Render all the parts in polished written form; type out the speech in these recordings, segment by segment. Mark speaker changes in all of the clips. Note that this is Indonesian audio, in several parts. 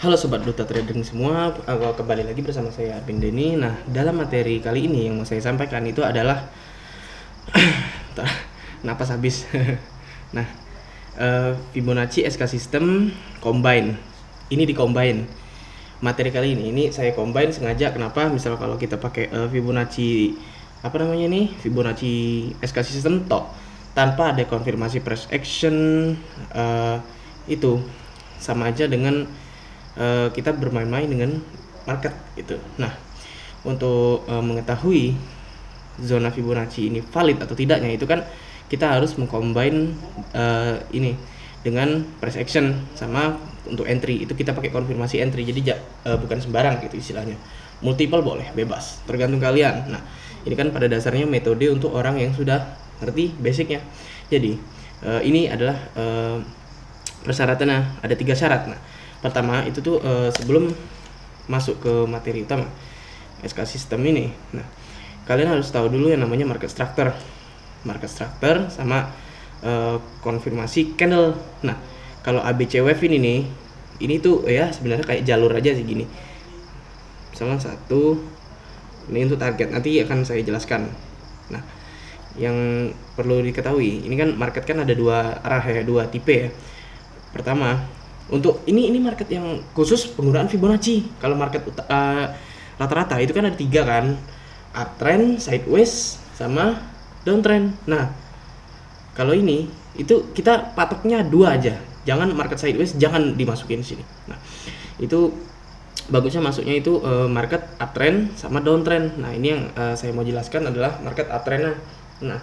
Speaker 1: Halo Sobat Duta Trading semua, kembali lagi bersama saya Arvin Denny. Nah, dalam materi kali ini yang mau saya sampaikan itu adalah napas habis. Nah, Fibonacci SK System Combine. Ini di combine. Materi kali ini saya combine sengaja. Kenapa? Misal kalau kita pakai Fibonacci Fibonacci SK System tanpa ada konfirmasi price action, itu sama aja dengan kita bermain-main dengan market gitu. Nah, untuk mengetahui zona Fibonacci ini valid atau tidaknya itu kan kita harus mengcombine ini dengan price action sama untuk entry. Itu kita pakai konfirmasi entry. Jadi bukan sembarang gitu istilahnya. Multiple boleh, bebas, tergantung kalian. Nah, ini kan pada dasarnya metode untuk orang yang sudah ngerti basicnya. Jadi ini adalah persyaratannya, ada 3 syarat. Nah, pertama itu tuh sebelum masuk ke materi utama SK System ini, nah kalian harus tahu dulu yang namanya market structure sama konfirmasi candle. Nah, kalau ABC wave ini tuh ya sebenarnya kayak jalur aja sih gini. Misalnya satu, ini untuk target, nanti akan saya jelaskan. Nah, yang perlu diketahui ini kan market kan ada 2 arah ya, 2 tipe ya. Pertama, untuk ini market yang khusus penggunaan Fibonacci. Kalau market rata-rata itu kan ada 3 kan, uptrend, sideways, sama downtrend. Nah, kalau ini itu kita patoknya 2 aja, jangan market sideways, jangan dimasukin sini. Nah, itu bagusnya masuknya itu market uptrend sama downtrend. Nah, ini yang saya mau jelaskan adalah market uptrend. Nah,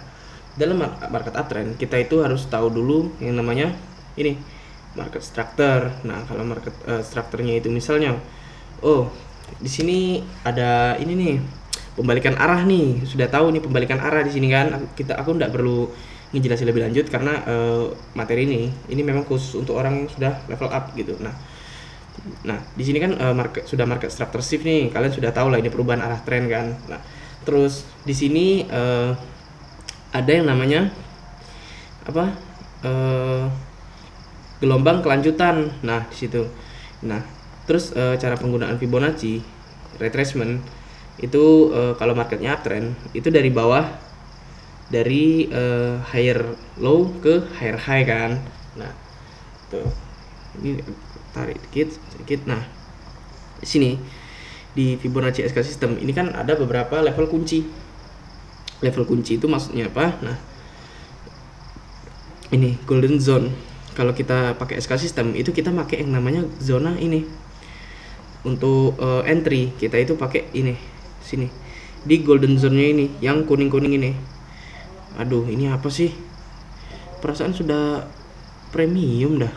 Speaker 1: dalam market uptrend kita itu harus tahu dulu yang namanya ini market structure. Nah, kalau market structure-nya itu misalnya, oh di sini ada ini nih pembalikan arah nih, sudah tahu nih pembalikan arah di sini kan. Aku nggak perlu ngejelasin lebih lanjut karena materi ini memang khusus untuk orang yang sudah level up gitu. Nah di sini kan market structure shift nih, kalian sudah tahu lah ini perubahan arah tren kan. Nah, terus di sini ada yang namanya gelombang kelanjutan. Nah, di situ. Nah, terus cara penggunaan Fibonacci retracement itu kalau marketnya uptrend itu dari bawah, dari higher low ke higher high kan. Nah, tuh. Ini tarik sedikit. Nah, di sini di Fibonacci SK System ini kan ada beberapa level kunci. Level kunci itu maksudnya apa? Nah, ini golden zone. Kalau kita pakai SK System itu kita pakai yang namanya zona ini. Untuk entry kita itu pakai ini sini di golden zone-nya ini, yang kuning-kuning ini. Aduh, ini apa sih? Perasaan sudah premium dah.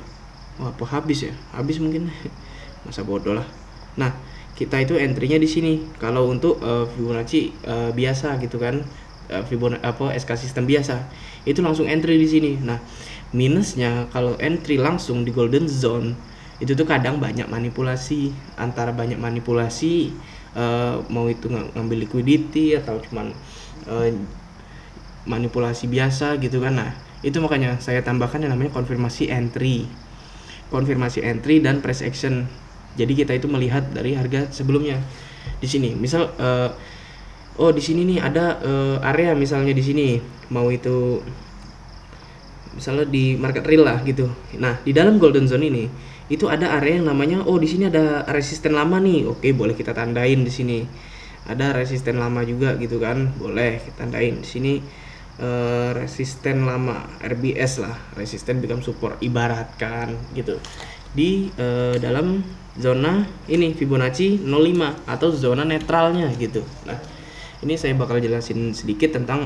Speaker 1: Wah, apa habis ya? Habis mungkin. Masa bodoh lah. Nah, kita itu entry-nya di sini. Kalau untuk Fibonacci biasa gitu kan, Fibonacci SK System biasa, itu langsung entry di sini. Nah, minusnya kalau entry langsung di golden zone itu tuh kadang banyak manipulasi, mau itu ngambil liquidity atau cuman manipulasi biasa gitu kan. Nah, itu makanya saya tambahkan yang namanya konfirmasi entry dan price action. Jadi kita itu melihat dari harga sebelumnya. Di sini misal di sini nih ada area, misalnya di sini mau itu misalnya di market real lah gitu. Nah, di dalam golden zone ini itu ada area yang namanya di sini ada resisten lama nih. Oke, boleh kita tandain di sini. Ada resisten lama juga gitu kan. Boleh kita tandain di sini resisten lama, RBS lah, resisten become support ibaratkan gitu. Di dalam zona ini Fibonacci 05 atau zona netralnya gitu. Nah, ini saya bakal jelasin sedikit tentang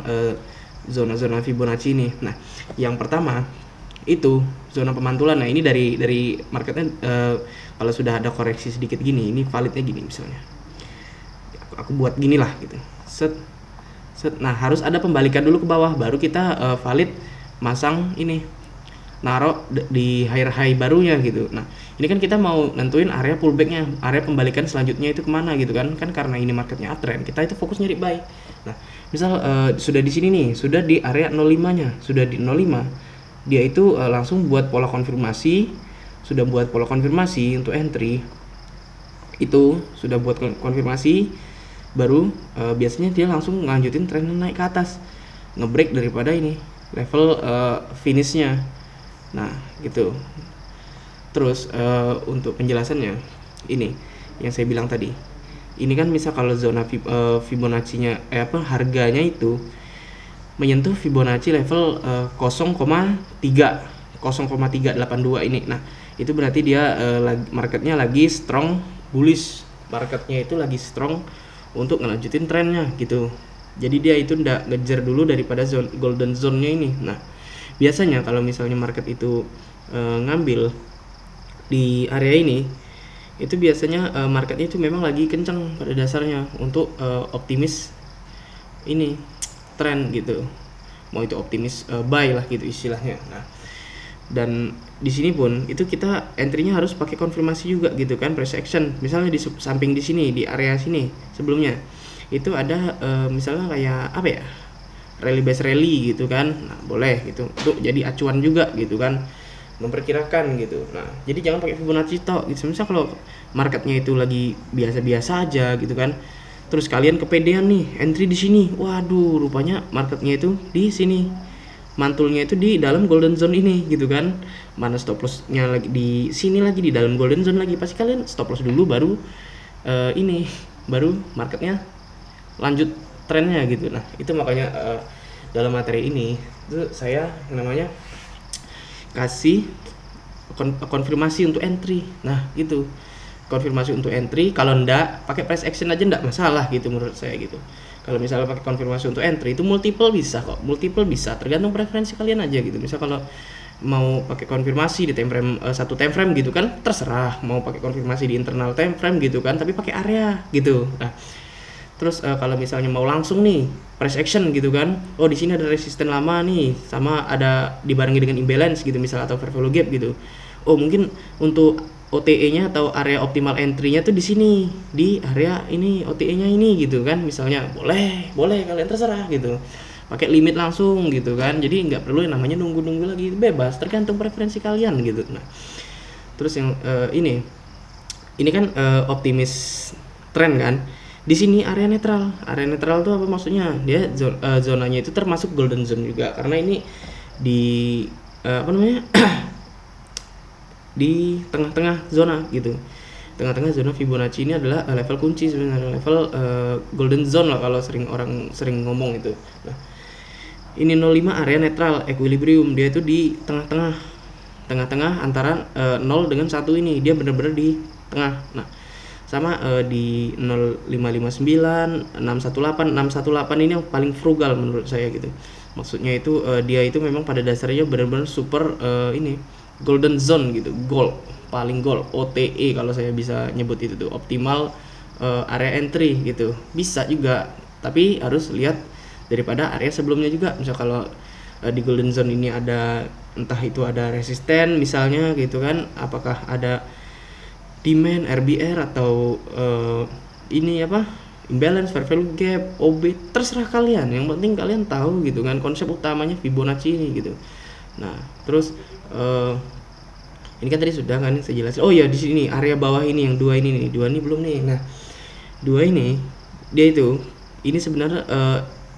Speaker 1: zona-zona Fibonacci ini. Nah, yang pertama itu zona pemantulan. Nah, ini dari marketnya kalau sudah ada koreksi sedikit gini, ini validnya gini misalnya. Aku buat gini lah gitu. Set. Nah, harus ada pembalikan dulu ke bawah baru kita valid masang ini. Naruh di higher high barunya gitu. Nah, ini kan kita mau nentuin area pullbacknya, area pembalikan selanjutnya itu kemana gitu kan. Kan karena ini marketnya uptrend, kita itu fokus nyari buy. Nah, misal sudah di sini nih, sudah di area 05-nya, sudah di 05, dia itu langsung buat pola konfirmasi, sudah buat pola konfirmasi untuk entry. Itu sudah buat konfirmasi, baru biasanya dia langsung ngelanjutin tren naik ke atas, ngebreak daripada ini level finishnya. Nah gitu. Terus untuk penjelasannya ini yang saya bilang tadi, ini kan misal kalau zona Fibonacci-nya harganya itu menyentuh Fibonacci level 0,382 ini. Nah itu berarti dia marketnya lagi strong bullish, marketnya itu lagi strong untuk ngelanjutin trennya gitu. Jadi dia itu ndak ngejar dulu daripada golden zone-nya ini. Nah biasanya kalau misalnya market itu ngambil di area ini, itu biasanya marketnya itu memang lagi kencang pada dasarnya untuk optimis ini tren gitu, mau itu optimis buy lah gitu istilahnya. Nah dan di sini pun itu kita entry-nya harus pakai konfirmasi juga gitu kan, price action. Misalnya di samping di sini di area sini sebelumnya itu ada misalnya kayak apa ya, rally base rally gitu kan. Nah boleh gitu untuk jadi acuan juga gitu kan, memperkirakan gitu. Nah jadi jangan pakai Fibonacci tok gitu. Misal kalau marketnya itu lagi biasa-biasa aja gitu kan, terus kalian kepedean nih entry di sini, waduh rupanya marketnya itu di sini, mantulnya itu di dalam golden zone ini gitu kan, mana stop lossnya lagi di sini lagi di dalam golden zone lagi, pasti kalian stop loss dulu baru baru marketnya lanjut trennya gitu. Nah itu makanya dalam materi ini itu saya namanya kasih konfirmasi untuk entry. Nah gitu, konfirmasi untuk entry. Kalau ndak pakai price action aja ndak masalah gitu menurut saya gitu. Kalau misalnya pakai konfirmasi untuk entry itu multiple bisa kok, multiple bisa, tergantung preferensi kalian aja gitu. Misal kalau mau pakai konfirmasi di time frame satu time frame gitu kan, terserah. Mau pakai konfirmasi di internal time frame gitu kan, tapi pakai area gitu. Nah terus kalau misalnya mau langsung nih price action gitu kan, oh di sini ada resisten lama nih, sama ada dibarengi dengan imbalance gitu misal, atau fair value gap gitu. Oh mungkin untuk OTE-nya atau area optimal entry-nya tuh di sini, di area ini OTE-nya ini gitu kan, misalnya boleh kalian terserah gitu, pakai limit langsung gitu kan. Jadi nggak perlu yang namanya nunggu lagi, bebas, tergantung preferensi kalian gitu. Nah terus yang ini kan optimis trend kan. Di sini area netral. Area netral itu apa maksudnya? Dia zonanya itu termasuk golden zone juga, karena ini di di tengah-tengah zona gitu. Tengah-tengah zona Fibonacci ini adalah level kunci sebenarnya, level golden zone lah kalau orang sering ngomong itu. Nah, ini 05 area netral equilibrium, dia itu di tengah-tengah antara 0 dengan 1 ini, dia benar-benar di tengah. Nah sama di 0559, 618 ini yang paling frugal menurut saya gitu. Maksudnya itu dia itu memang pada dasarnya benar-benar super ini golden zone gitu, paling gold OTE kalau saya bisa nyebut itu tuh optimal area entry gitu. Bisa juga, tapi harus lihat daripada area sebelumnya juga. Misal kalau di golden zone ini ada, entah itu ada resisten misalnya gitu kan, apakah ada demand, RBR atau ini imbalance, fair value gap, OB, terserah kalian. Yang penting kalian tahu gitu kan konsep utamanya Fibonacci ini gitu. Nah terus ini kan tadi sudah kan saya jelasin. Oh ya di sini area bawah ini yang dua ini belum nih. Nah dua ini dia itu ini sebenarnya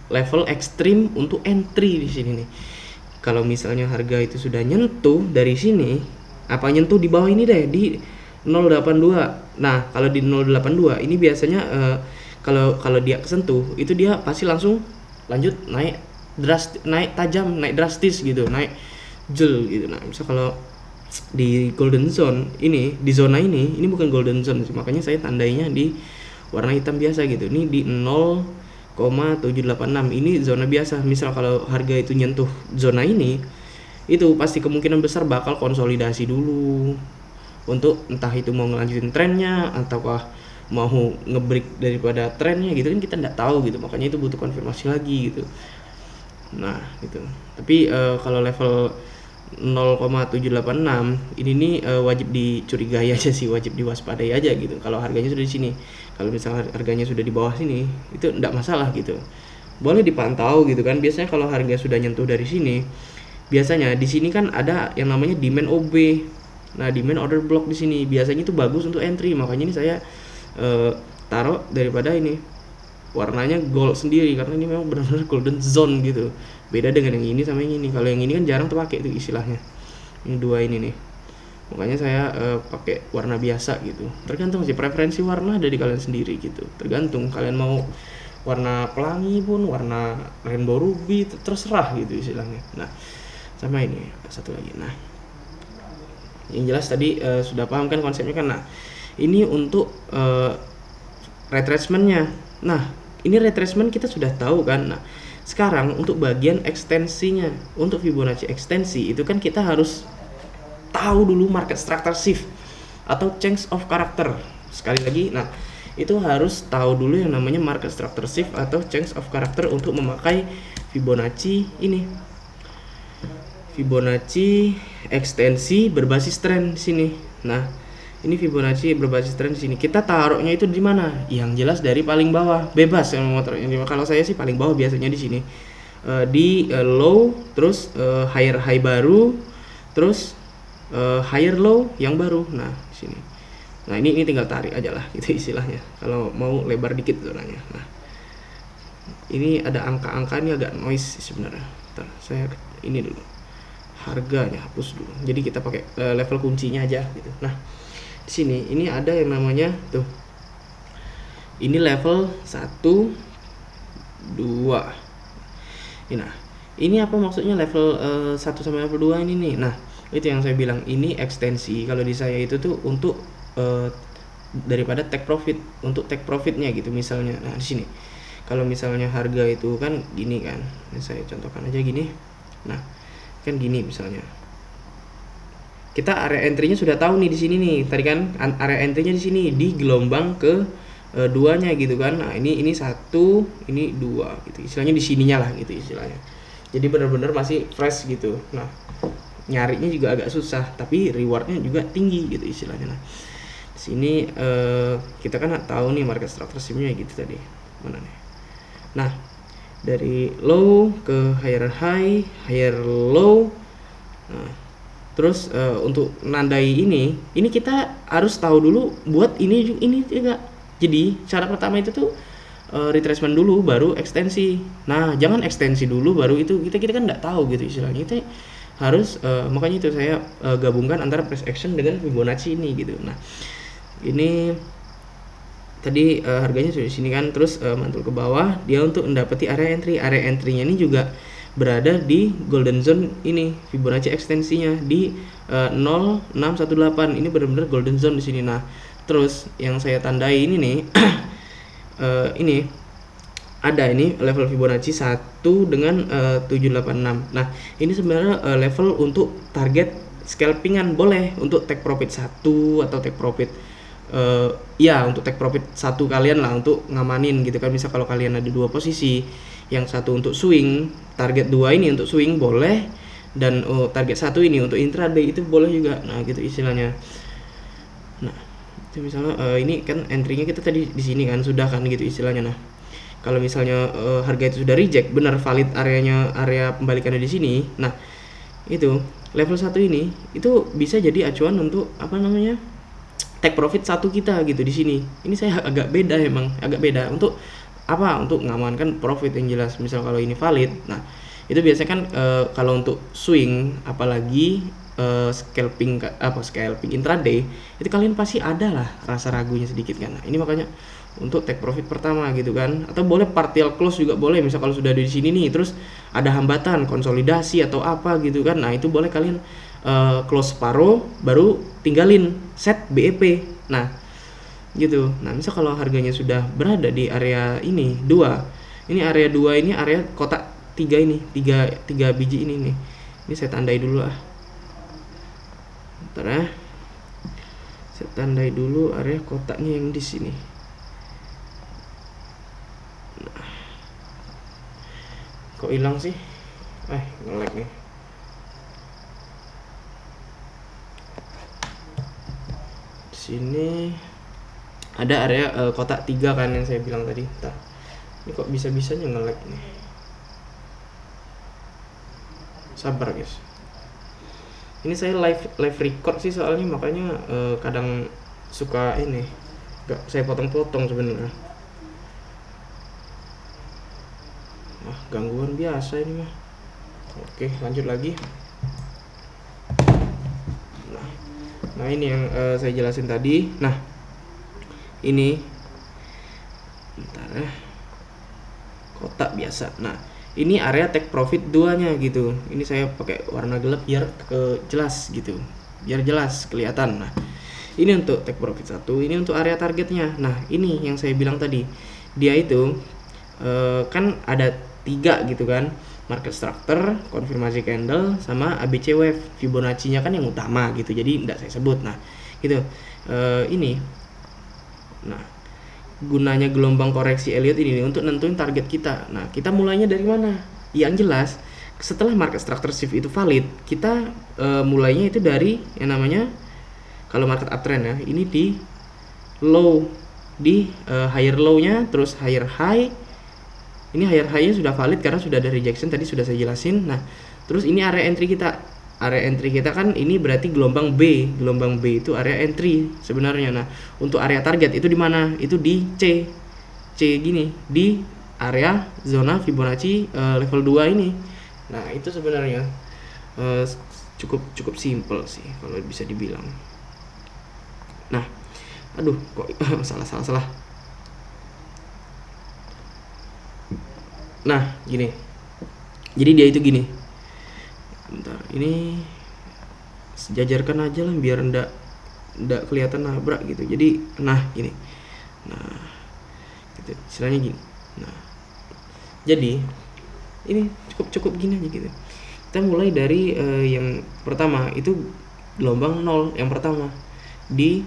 Speaker 1: level ekstrim untuk entry di sini nih. Kalau misalnya harga itu sudah nyentuh dari sini, nyentuh di bawah ini deh di 082. Nah, kalau di 082 ini biasanya kalau dia kesentuh itu dia pasti langsung lanjut naik drastis gitu, naik jel gitu. Nah, misal kalau di golden zone ini, di zona ini bukan golden zone sih, makanya saya tandainya di warna hitam biasa gitu. Ini di 0,786 ini zona biasa. Misal kalau harga itu nyentuh zona ini, itu pasti kemungkinan besar bakal konsolidasi dulu untuk entah itu mau ngelanjutin trennya ataukah mau ngebreak daripada trennya gitu kan, kita nggak tahu gitu. Makanya itu butuh konfirmasi lagi gitu. Nah gitu. Tapi kalau level 0,786 ini nih wajib dicurigai aja sih, wajib diwaspadai aja gitu. Kalau harganya sudah di sini, kalau misalnya harganya sudah di bawah sini itu nggak masalah gitu, boleh dipantau gitu kan. Biasanya kalau harga sudah nyentuh dari sini, biasanya di sini kan ada yang namanya demand OB. Nah, demand order block di sini biasanya itu bagus untuk entry. Makanya ini saya taruh daripada ini warnanya gold sendiri, karena ini memang benar-benar golden zone gitu. Beda dengan yang ini sama yang ini. Kalau yang ini kan jarang terpakai itu istilahnya. Ini dua ini nih. Makanya saya pakai warna biasa gitu. Tergantung sih, preferensi warna ada di kalian sendiri gitu. Tergantung kalian mau warna pelangi pun, warna rainbow ruby, terserah gitu istilahnya. Nah, sama ini satu lagi. Nah, yang jelas tadi sudah paham kan konsepnya kan. Nah, ini untuk retracementnya. Nah, ini retracement kita sudah tahu kan. Nah, sekarang untuk bagian ekstensinya, untuk Fibonacci ekstensi itu kan kita harus tahu dulu market structure shift atau change of character. Sekali lagi, nah itu harus tahu dulu yang namanya market structure shift atau change of character untuk memakai Fibonacci ini. Fibonacci ekstensi berbasis tren di sini. Nah, ini Fibonacci berbasis tren di sini. Kita taruhnya itu di mana? Yang jelas dari paling bawah, bebas yang mau taruhnya. Kalau saya sih paling bawah biasanya di sini. Di low, terus higher high baru, terus higher low yang baru. Nah, di sini. Nah, ini tinggal tarik aja lah gitu istilahnya. Kalau mau lebar dikit zonanya. Nah, ini ada angka-angka, ini agak noise sebenarnya. Bentar, saya ini dulu. Harganya hapus dulu. Jadi kita pakai level kuncinya aja gitu. Nah, di sini ini ada yang namanya tuh. Ini level 1 2. Nah, ini apa maksudnya level 1 sampai level 2 ini nih. Nah, itu yang saya bilang, ini ekstensi. Kalau di saya itu tuh untuk daripada take profit, untuk take profitnya gitu misalnya. Nah, di sini kalau misalnya harga itu kan gini kan, ini saya contohkan aja gini. Nah, kan gini misalnya, kita area entry-nya sudah tahu nih di sini nih. Tadi kan area entry-nya di sini di gelombang ke duanya gitu kan. Nah, ini 1, ini 2 gitu. Istilahnya di sininya lah gitu istilahnya. Jadi benar-benar masih fresh gitu. Nah, nyarinya juga agak susah, tapi rewardnya juga tinggi gitu istilahnya. Nah, di sini kita kan tahu nih market structure shift-nya gitu tadi. Mana nih? Nah, dari low ke higher high, higher low. Nah, terus untuk nandai ini kita harus tahu dulu buat ini juga. Jadi cara pertama itu tuh retracement dulu baru ekstensi. Nah, jangan ekstensi dulu baru itu, kita kan nggak tahu gitu istilahnya. Itu harus makanya itu saya gabungkan antara price action dengan Fibonacci ini gitu. Nah, ini tadi harganya sudah di sini kan, terus mantul ke bawah dia untuk mendapati area entry. Area entry-nya ini juga berada di golden zone ini, Fibonacci ekstensinya di 0618. Ini benar-benar golden zone di sini. Nah, terus yang saya tandai ini nih ini ada ini level Fibonacci 1 dengan 786. Nah, ini sebenarnya level untuk target scalpingan, boleh untuk take profit 1 atau take profit ya untuk take profit 1 kalian lah untuk ngamanin gitu kan. Misal kalau kalian ada 2 posisi, yang 1 untuk swing, target 2 ini untuk swing boleh, dan target 1 ini untuk intraday itu boleh juga. Nah, gitu istilahnya. Nah, itu misalnya ini kan entry-nya kita tadi di sini kan sudah kan gitu istilahnya. Nah, kalau misalnya harga itu sudah reject, benar valid area pembalikannya di sini. Nah, itu level 1 ini itu bisa jadi acuan untuk apa namanya? Take profit 1 kita gitu di sini. Ini saya agak beda, emang agak beda untuk apa? Untuk mengamankan profit yang jelas. Misal kalau ini valid, nah itu biasanya kan kalau untuk swing apalagi scalping intraday itu kalian pasti ada lah rasa ragunya sedikit kan. Nah, ini makanya untuk take profit pertama gitu kan, atau boleh partial close juga boleh. Misal kalau sudah di sini nih terus ada hambatan konsolidasi atau apa gitu kan, nah itu boleh kalian close separuh baru tinggalin set BEP. Nah, gitu. Nah, misal kalau harganya sudah berada di area ini 2, ini area 2 ini area kotak 3 ini, 3 biji ini nih. Ini saya tandai dulu lah. Bentar ya. Saya tandai dulu area kotaknya yang di sini. Nah. Kok hilang sih? Nge-lag nih. Sini ada area kotak 3 kan yang saya bilang tadi. Bentar. Ini kok bisa-bisanya nge-lag nih. Sabar guys. Ini saya live record sih soalnya, makanya kadang suka ini Gak saya potong-potong sebenarnya. Gangguan biasa ini mah. Oke, lanjut lagi. Nah ini yang saya jelasin tadi. Nah ini bentar ya, kotak biasa. Nah ini area take profit 2-nya gitu. Ini saya pakai warna gelap biar jelas gitu, biar jelas kelihatan. Nah ini untuk take profit 1, ini untuk area targetnya. Nah ini yang saya bilang tadi, dia itu kan ada 3 gitu kan, market structure, konfirmasi candle, sama ABC wave. Fibonacci-nya kan yang utama gitu, jadi tidak saya sebut. Nah gitu. Ini nah gunanya gelombang koreksi Elliott ini untuk nentuin target kita. Nah kita mulainya dari mana? Yang jelas setelah market structure shift itu valid, kita mulainya itu dari yang namanya, kalau market uptrend ya, ini di low, di higher low-nya, terus higher high. Ini higher high-nya sudah valid karena sudah ada rejection, tadi sudah saya jelasin. Nah terus ini area entry kita. Area entry kita kan ini berarti gelombang B. Gelombang B itu area entry sebenarnya. Nah untuk area target itu di mana? Itu di C gini, di area zona Fibonacci level 2 ini. Nah itu sebenarnya cukup simple sih kalau bisa dibilang. Nah aduh kok salah. Nah gini, jadi dia itu gini. Bentar, ini sejajarkan aja lah biar ndak kelihatan nabrak gitu. Jadi nah gini, nah gitu istilahnya gini. Nah jadi ini cukup gini aja gitu. Kita mulai dari yang pertama itu gelombang 0 yang pertama di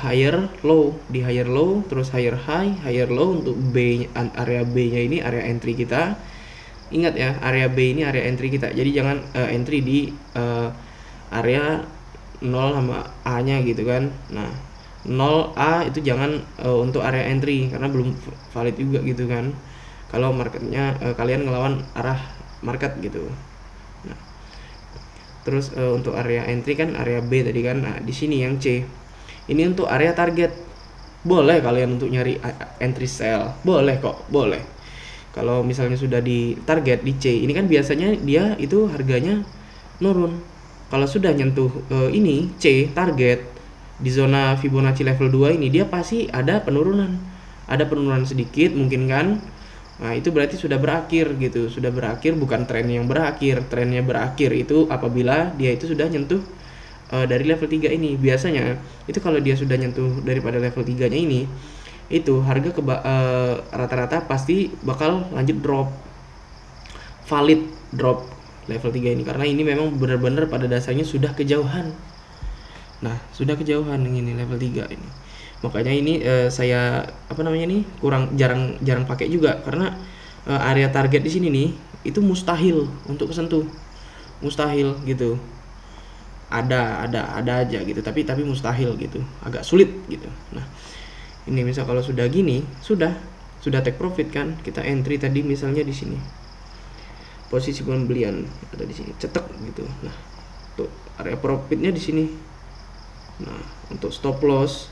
Speaker 1: higher low, di higher low, terus higher high, higher low. Untuk B, area B nya ini area entry kita. Ingat ya, area B ini area entry kita, jadi jangan entry di area 0 sama A nya gitu kan. Nah 0A itu jangan untuk area entry karena belum valid juga gitu kan, kalau marketnya kalian ngelawan arah market gitu. Nah terus untuk area entry kan area B tadi kan. Nah di sini yang C ini untuk area target. Boleh kalian untuk nyari entry sell, boleh kok, boleh. Kalau misalnya sudah di target di C, ini kan biasanya dia itu harganya nurun. Kalau sudah nyentuh ini C target di zona Fibonacci level 2 ini, dia pasti ada penurunan. Ada penurunan sedikit mungkin kan. Nah, itu berarti sudah berakhir gitu. Sudah berakhir, bukan tren yang berakhir. Trennya berakhir itu apabila dia itu sudah nyentuh dari level 3 ini. Biasanya itu kalau dia sudah nyentuh daripada level 3 nya ini, itu harga rata-rata pasti bakal lanjut drop, valid drop level 3 ini, karena ini memang benar-benar pada dasarnya sudah kejauhan. Nah sudah kejauhan ini level 3 ini, makanya ini saya kurang jarang pakai juga, karena area target di sini nih itu mustahil untuk kesentuh, mustahil gitu. Ada aja gitu, tapi mustahil gitu, agak sulit gitu. Nah ini misal kalau sudah gini, sudah take profit kan, kita entry tadi misalnya di sini, posisi pembelian ada di sini, cetek gitu. Nah untuk area profitnya di sini. Nah untuk stop loss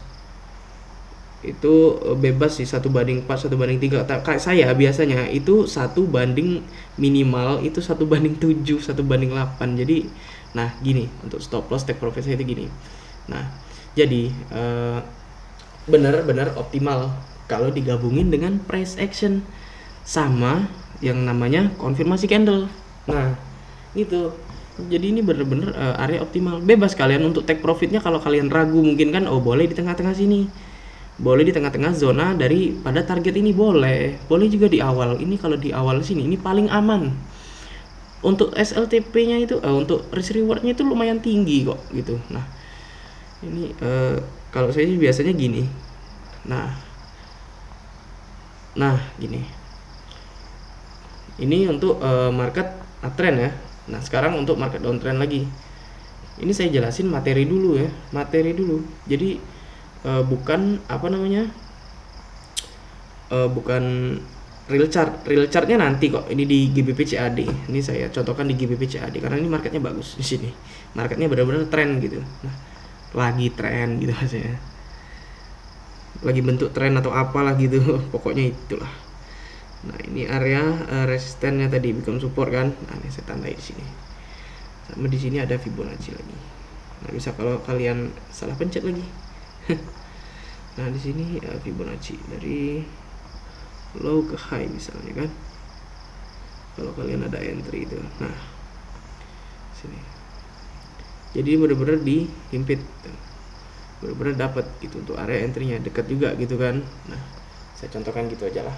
Speaker 1: itu bebas sih, 1/4, 1/3. Kayak saya biasanya itu 1 banding minimal itu 1/7, 1/8. Jadi nah gini, untuk stop loss take profit saya itu gini. Nah jadi benar-benar optimal kalau digabungin dengan price action sama yang namanya konfirmasi candle. Nah itu jadi ini benar-benar area optimal. Bebas kalian untuk take profitnya. Kalau kalian ragu mungkin kan, oh boleh di tengah-tengah sini, boleh di tengah-tengah zona daripada target ini, boleh juga di awal ini. Kalau di awal sini ini paling aman. Untuk SLTP nya itu untuk risk reward-nya itu lumayan tinggi kok gitu. Nah ini kalau saya biasanya gini. Nah gini, ini untuk market uptrend ya. Nah sekarang untuk market downtrend lagi, ini saya jelasin materi dulu ya, materi dulu. Jadi bukan bukan real chartnya nanti kok. Ini di GBP CAD. Ini saya contohkan di GBP CAD karena ini marketnya bagus di sini. Marketnya benar-benar tren gitu. Nah, lagi tren gitu maksudnya. lagi bentuk tren atau apalah gitu. Pokoknya itulah. Nah, ini area resistennya tadi become support kan. Nah, ini saya tandai di sini. Sama di sini ada Fibonacci lagi. Nah, bisa kalau kalian salah pencet lagi. Nah, di sini Fibonacci dari low ke high misalnya kan. Kalau kalian ada entry itu. Nah, sini. Jadi benar-benar dihimpit. Benar-benar dapat gitu untuk area entry-nya, dekat juga gitu kan. Nah, saya contohkan gitu aja lah.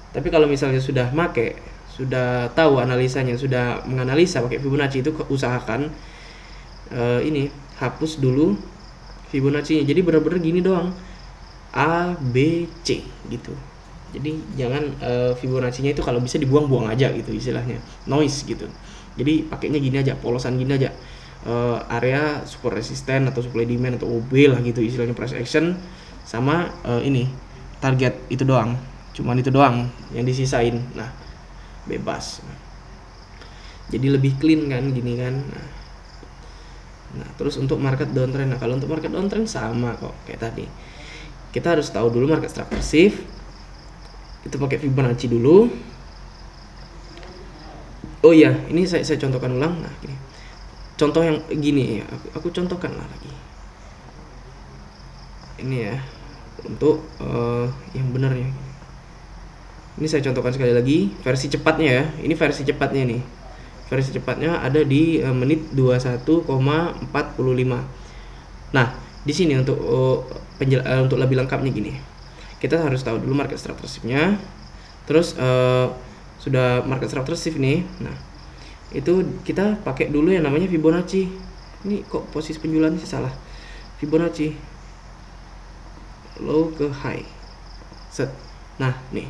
Speaker 1: Tapi kalau misalnya sudah sudah tahu analisanya, sudah menganalisa pakai Fibonacci, itu usahakan ini hapus dulu Fibonacci-nya. Jadi benar-benar gini doang, A, B, C gitu. Jadi jangan Fibonacci-nya itu kalau bisa dibuang-buang aja gitu istilahnya, noise gitu. Jadi pakainya gini aja, polosan gini aja. Area support resisten atau supply demand atau OB lah gitu istilahnya, price action sama ini target, itu doang, cuman itu doang yang disisain. Nah, bebas, jadi lebih clean kan gini kan. Nah, terus untuk market downtrend, nah kalau untuk market downtrend sama kok kayak tadi, kita harus tahu dulu market structure shift, itu pakai Fibonacci dulu. Oh iya, ini saya contohkan ulang. Nah, gini. Contoh yang gini ya, aku contohkan lah lagi. Ini ya, untuk yang benernya. Ini saya contohkan sekali lagi, versi cepatnya ya. Ini versi cepatnya nih. Versi cepatnya ada di menit 21,45. Nah, di sini untuk untuk lebih lengkapnya gini. Kita harus tahu dulu market structure shift-nya. Terus sudah market structure shift nih. Nah, itu kita pakai dulu yang namanya Fibonacci. Ini kok posisi penjualan sih salah. Fibonacci low ke high, set. Nah, nih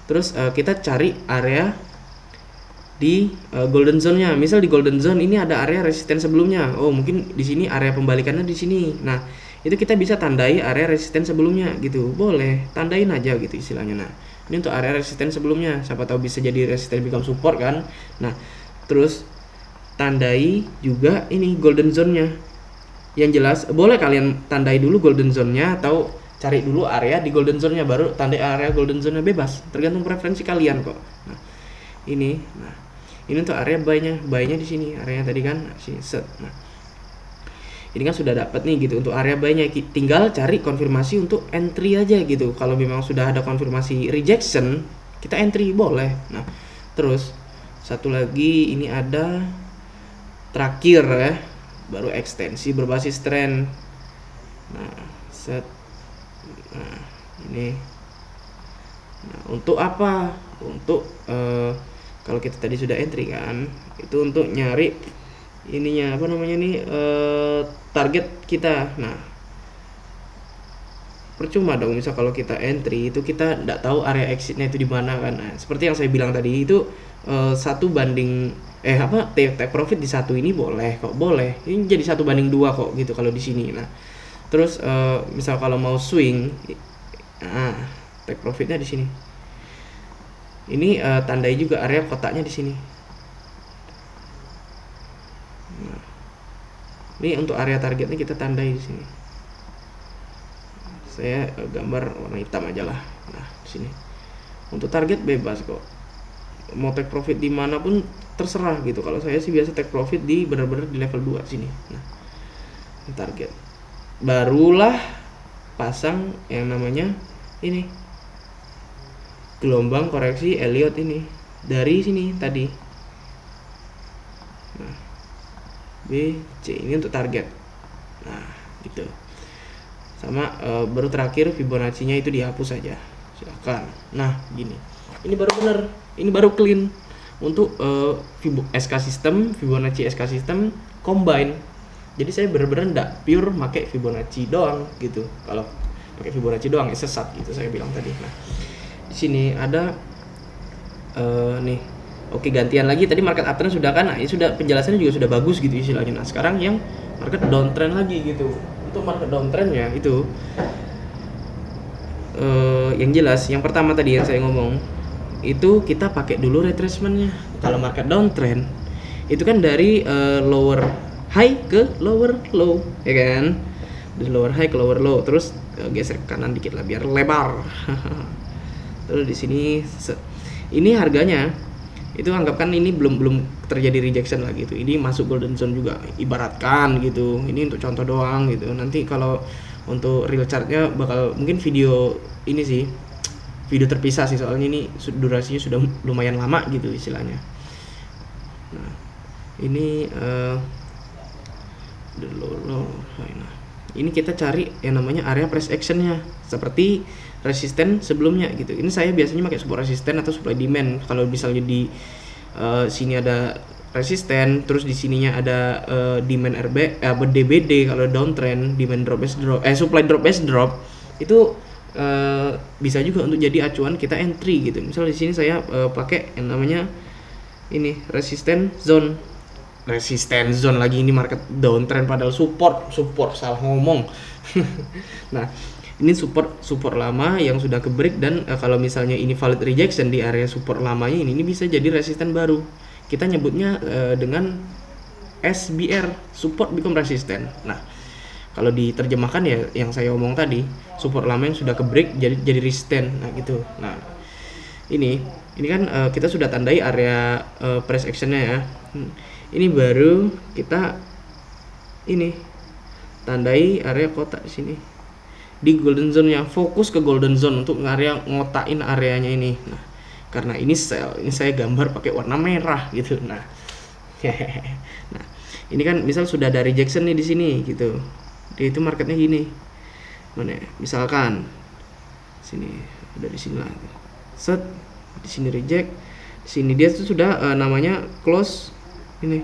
Speaker 1: terus kita cari area di golden zone-nya. Misal di golden zone ini ada area resisten sebelumnya. Oh, mungkin di sini area pembalikannya di sini. Nah, itu kita bisa tandai area resisten sebelumnya gitu. Boleh, tandain aja gitu istilahnya. Nah, ini untuk area resisten sebelumnya. Siapa tahu bisa jadi resisten become support kan. Nah, terus tandai juga ini golden zone-nya. Yang jelas boleh kalian tandai dulu golden zone-nya atau cari dulu area di golden zone-nya baru tandai area golden zone-nya, bebas, tergantung preferensi kalian kok. Nah, ini untuk area buy-nya di sini, area tadi kan sini set. Nah, ini kan sudah dapat nih gitu untuk area buy-nya, tinggal cari konfirmasi untuk entry aja gitu. Kalau memang sudah ada konfirmasi rejection, kita entry boleh. Nah, terus satu lagi ini ada terakhir ya, baru ekstensi berbasis trend. Nah, set. Nah, ini. Nah, untuk apa? Untuk kalau kita tadi sudah entry kan, itu untuk nyari ininya apa namanya nih, target kita. Nah, percuma dong misal kalau kita entry itu kita tidak tahu area exitnya itu di mana kan. Nah, seperti yang saya bilang tadi itu 1 banding take profit di satu ini boleh kok, boleh. Ini jadi 1 banding 2 kok gitu kalau di sini. Nah, terus misal kalau mau swing, take profitnya di sini. Ini tandai juga area kotaknya di sini. Nah, ini untuk area targetnya kita tandai di sini. Saya gambar warna hitam aja lah. Nah, di sini. Untuk target bebas kok. Mau take profit dimanapun terserah gitu. Kalau saya sih biasa take profit di benar-benar di level 2 sini. Nah, target. Barulah pasang yang namanya ini gelombang koreksi Elliott ini dari sini tadi. Nah, B, C ini untuk target. Nah, gitu. Sama baru terakhir Fibonacci-nya itu dihapus saja. Silakan. Nah, gini. Ini baru benar. Ini baru clean untuk SK system, Fibonacci SK system combine. Jadi saya benar-benar enggak pure pakai Fibonacci doang gitu. Kalau pakai Fibonacci doang sesat gitu saya bilang tadi. Nah, di sini ada nih. Oke, gantian lagi tadi market uptrend sudah kan. Nah, ini sudah penjelasannya juga sudah bagus gitu istilahnya. Nah, sekarang yang market downtrend lagi gitu. Untuk market downtrendnya itu yang jelas yang pertama tadi yang saya ngomong itu kita pakai dulu retracement-nya. Kalau market downtrend itu kan dari lower high ke lower low, ya kan? dari lower high ke lower low, terus geser ke kanan dikit lah biar lebar. Terus di sini ini harganya itu anggapkan ini belum terjadi rejection lah gitu, ini masuk golden zone juga ibaratkan gitu. Ini untuk contoh doang gitu, nanti kalau untuk real chartnya bakal mungkin video ini sih, video terpisah sih, soalnya ini durasinya sudah lumayan lama gitu istilahnya. Nah ini nah ini kita cari yang namanya area price actionnya seperti resisten sebelumnya gitu. Ini saya biasanya pakai support resisten atau supply demand. Kalau misalnya di sini ada resisten, terus di sininya ada demand DBD. Kalau downtrend, demand drop based drop, supply drop based drop itu bisa juga untuk jadi acuan kita entry gitu. Misal di sini saya pakai yang namanya ini resisten zone lagi, ini market downtrend padahal support salah ngomong. Nah ini support lama yang sudah ke break, dan kalau misalnya ini valid rejection di area support lamanya ini bisa jadi resisten baru. Kita nyebutnya dengan SBR, support become resistant. Nah kalau diterjemahkan ya yang saya omong tadi, support lama yang sudah ke break jadi resisten. Nah gitu. Nah ini kan kita sudah tandai area price actionnya ya. Ini baru kita ini tandai area kotak di sini di golden zone, yang fokus ke golden zone untuk ngotain areanya ini. Nah karena ini sell, ini saya gambar pakai warna merah gitu. Nah nah ini kan misal sudah ada rejection nih di sini gitu, dia itu marketnya gini, mana ya? Misalkan sini ada di sini lah, set di sini reject, di sini dia tuh sudah namanya close, ini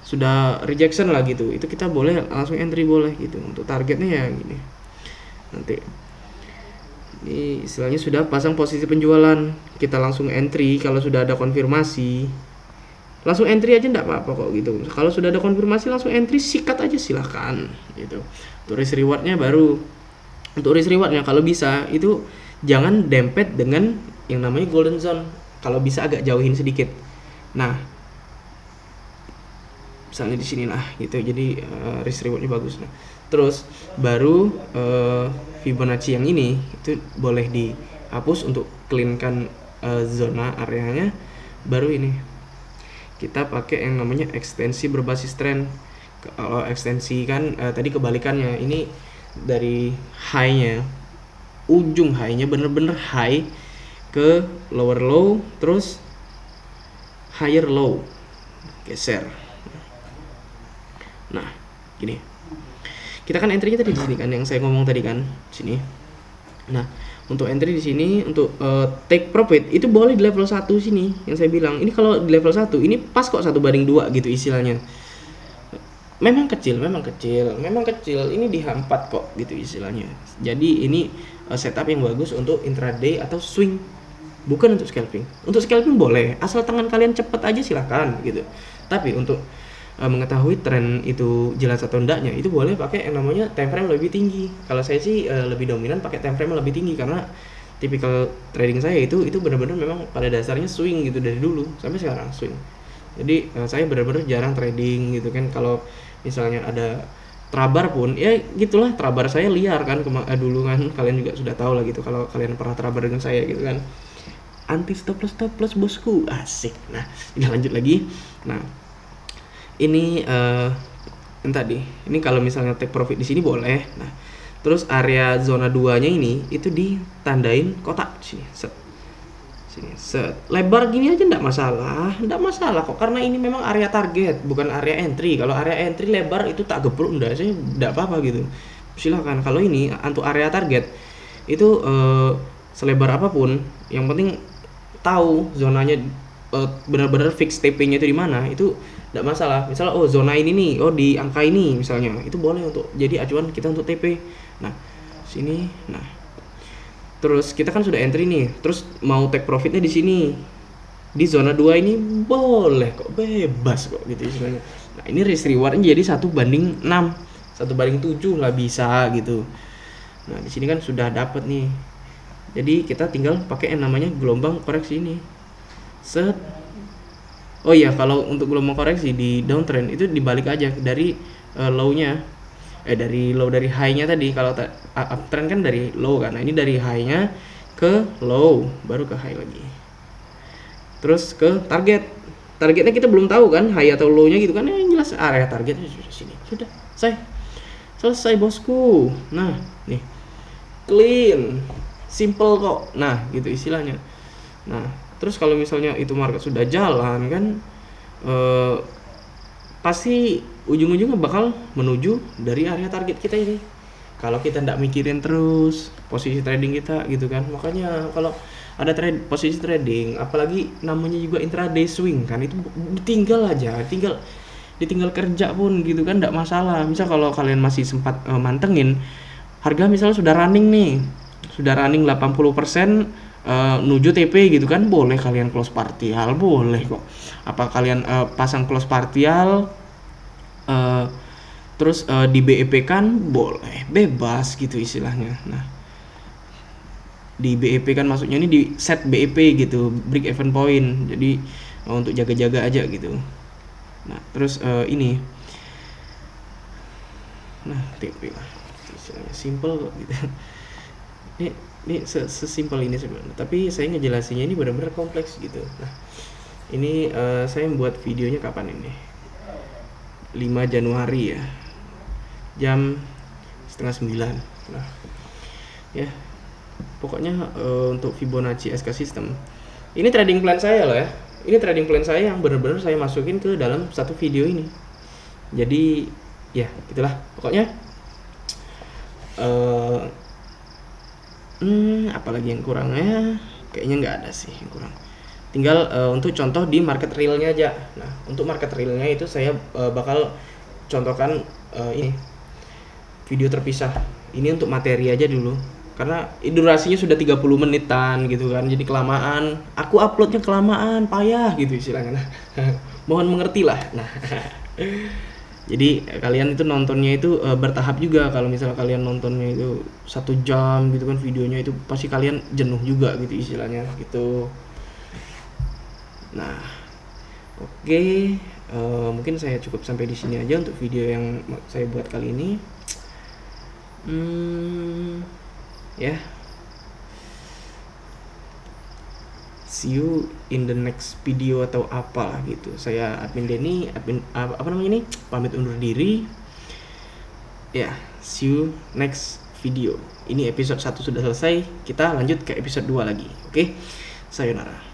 Speaker 1: sudah rejection lah gitu, itu kita boleh langsung entry boleh gitu. Untuk targetnya ya gini, nanti ini istilahnya sudah pasang posisi penjualan, kita langsung entry. Kalau sudah ada konfirmasi langsung entry aja enggak apa-apa kok gitu. Kalau sudah ada konfirmasi langsung entry, sikat aja silahkan gitu. Untuk risk rewardnya baru, untuk risk rewardnya kalau bisa itu jangan dempet dengan yang namanya golden zone, kalau bisa agak jauhin sedikit. Nah misalnya di sini lah gitu, jadi risk rewardnya bagus. Nah terus baru Fibonacci yang ini itu boleh dihapus untuk cleankan zona areanya. Baru ini kita pakai yang namanya ekstensi berbasis trend. Kalau ekstensi kan tadi kebalikannya, ini dari high-nya, ujung high-nya bener-bener high ke lower low, terus higher low, geser. Nah gini, kita kan entry-nya tadi di sini kan, yang saya ngomong tadi kan sini. Nah untuk entry di sini, untuk take profit itu boleh di level 1 sini yang saya bilang. Ini kalau di level 1 ini pas kok 1/2 gitu istilahnya. Memang kecil, ini dihampat kok gitu istilahnya. Jadi ini setup yang bagus untuk intraday atau swing, bukan untuk scalping. Untuk scalping boleh, asal tangan kalian cepet aja silahkan gitu. Tapi untuk mengetahui tren itu jelas atau enggaknya, itu boleh pakai yang namanya time frame lebih tinggi. Kalau saya sih lebih dominan pakai time frame lebih tinggi, karena tipikal trading saya itu benar-benar memang pada dasarnya swing gitu, dari dulu sampai sekarang swing. Jadi saya benar-benar jarang trading gitu kan. Kalau misalnya ada trabar pun ya gitulah, trabar saya liar kan dulu kan, kalian juga sudah tahu lah gitu kalau kalian pernah trabar dengan saya gitu kan. Anti stop loss bosku, asik. Nah ini lanjut lagi. Nah ini yang tadi, ini kalau misalnya take profit di sini boleh. Nah terus area zona 2-nya ini itu ditandain kotak sini, set lebar gini aja enggak masalah kok, karena ini memang area target bukan area entry. Kalau area entry lebar itu tak gepruk saya enggak apa-apa gitu, silakan. Kalau ini untuk area target itu selebar apapun, yang penting tahu zonanya benar-benar fix TP-nya itu di mana, itu enggak masalah. Misalnya zona ini nih, di angka ini misalnya, itu boleh untuk jadi acuan kita untuk TP. Nah sini, nah terus kita kan sudah entry nih, terus mau take profitnya di sini di zona 2 ini boleh kok, bebas kok gitu istilahnya. Nah ini risk rewardnya jadi 1/6, 1/7 lah bisa gitu. Nah di sini kan sudah dapat nih, jadi kita tinggal pakai yang namanya gelombang koreksi ini. Set. Oh iya, kalau untuk gelombang koreksi di downtrend itu dibalik aja dari low-nya. dari low, dari high-nya tadi. Kalau uptrend kan dari low kan. Nah, ini dari high-nya ke low, baru ke high lagi. Terus ke target. Targetnya kita belum tahu kan, high atau low-nya gitu kan. Yang jelas area targetnya sudah sini. Sudah, selesai bosku. Nah, nih. Clean. Simple kok. Nah, gitu istilahnya. Nah, terus kalau misalnya itu market sudah jalan kan, pasti ujung-ujungnya bakal menuju dari area target kita ini. Kalau kita tidak mikirin terus posisi trading kita gitu kan. Makanya kalau ada posisi trading, apalagi namanya juga intraday swing kan, itu tinggal aja, ditinggal kerja pun gitu kan, tidak masalah. Misal kalau kalian masih sempat mantengin harga, misalnya sudah running 80%, nuju TP gitu kan, boleh kalian close partial, boleh kok. Apa kalian pasang close partial terus di BEP kan, boleh, bebas gitu istilahnya. Nah, di BEP kan maksudnya ini di set BEP gitu, break even point, jadi untuk jaga-jaga aja gitu. Nah, terus ini, nah TP lah istilahnya, simple kok gitu. Ini sesimpel ini sebenarnya, tapi saya ngejelasinnya ini benar-benar kompleks gitu. Nah, ini saya membuat videonya kapan ini? 5 Januari ya, jam 8:30. Nah, ya pokoknya untuk Fibonacci SK System, ini trading plan saya loh ya. Ini trading plan saya yang benar-benar saya masukin ke dalam satu video ini. Jadi ya gitulah pokoknya. Apalagi yang kurangnya, kayaknya nggak ada sih yang kurang. Tinggal untuk contoh di market realnya aja. Nah, untuk market realnya itu saya bakal contohkan ini video terpisah. Ini untuk materi aja dulu, karena durasinya sudah 30 menitan gitu kan, jadi kelamaan. Aku uploadnya kelamaan, payah gitu istilahnya. Nah, mohon mengerti lah. Nah, jadi kalian itu nontonnya itu bertahap juga. Kalau misalnya kalian nontonnya itu 1 jam gitu kan videonya, itu pasti kalian jenuh juga gitu istilahnya gitu. Nah, oke, mungkin saya cukup sampai di sini aja untuk video yang saya buat kali ini. Ya, see you in the next video atau apalah gitu. Saya admin Denny, apa namanya ini, pamit undur diri. Ya, see you next video. Ini episode 1 sudah selesai, kita lanjut ke episode 2 lagi. Oke, sayonara.